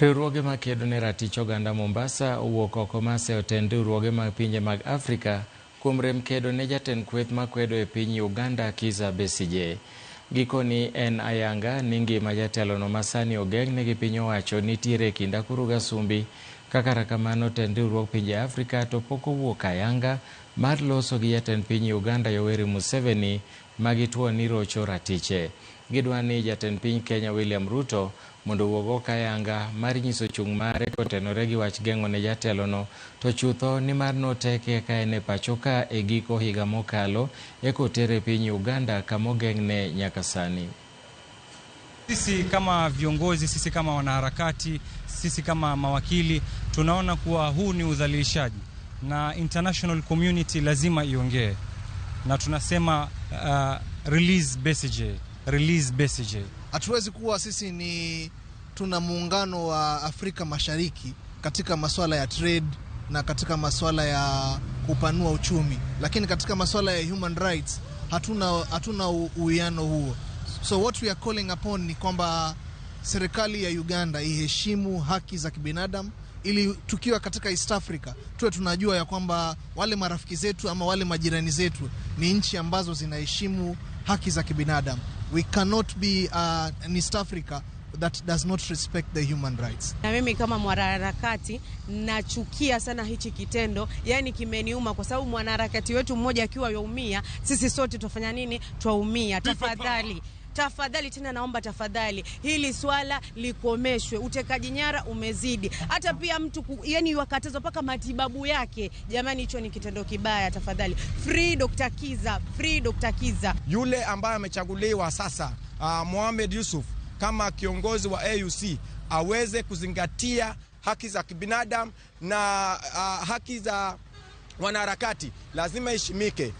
Riwruoge makedo ne ratich oganda Mombasa owuok oko mase otend riwruoge mag pinje mag Afrika kuom rem kedo ne jatend kweth makwedo e piny Uganda Kizza Besigye. Gikoni en ayanga ni ngima jatelono masani ogeng'ne gi piny owacho nitiere e kind Nakuru gi Sumbi. Kaka kamano otend riwruog pinje Afrika to pok owuok ayanga mar loso gi jatend piny Uganda Yoweri Museveni magituo ni rocho ratiche. Gidwa ni jatend piny Kenya William Ruto mondo owuog ayanga mar nyiso chung' mare kotenore gi wach geng'o ne jatelono to chutho ni mar noteke ka en e pacho ka e giko higa mokalo kotere piny Uganda kama ogeng'ne nyaka sani. Sisi kama viongozi, sisi kama wanaharakati, sisi kama mawakili tunaona kuwa huu ni udhalilishaji na international community lazima iongee, na tunasema release Besigye, release Besigye. Hatuwezi kuwa sisi tuna muungano wa Afrika Mashariki katika masuala ya trade na katika masuala ya kupanua uchumi, lakini katika masuala ya human rights hatuna uwiano huo. So what we are calling upon ni kwamba serikali ya Uganda iheshimu haki za kibinadamu, ili tukiwa katika East Africa tuwe tunajua ya kwamba wale marafiki zetu ama wale majirani zetu ni nchi ambazo zinaheshimu haki za kibinadamu. We cannot be in East Africa that does not respect the human rights. Na mimi kama mwanaharakati nachukia sana hichi kitendo, yani kimeniuma kwa sababu mwanaharakati wetu mmoja akiwa yaumia, sisi sote tufanya nini? Twaumia. Tafadhali tena naomba tafadhali hili swala likomeshwe. Utekaji nyara umezidi. Hata pia mtu yani wakatazwa paka matibabu yake. Jamani, hicho ni kitendo kibaya. Tafadhali free Dr. Kizza, free Dr. Kizza. Yule ambaye amechaguliwa sasa Mohamed Yusuf kama kiongozi wa AUC aweze kuzingatia haki za kibinadamu na haki za wanaharakati lazima ishimike.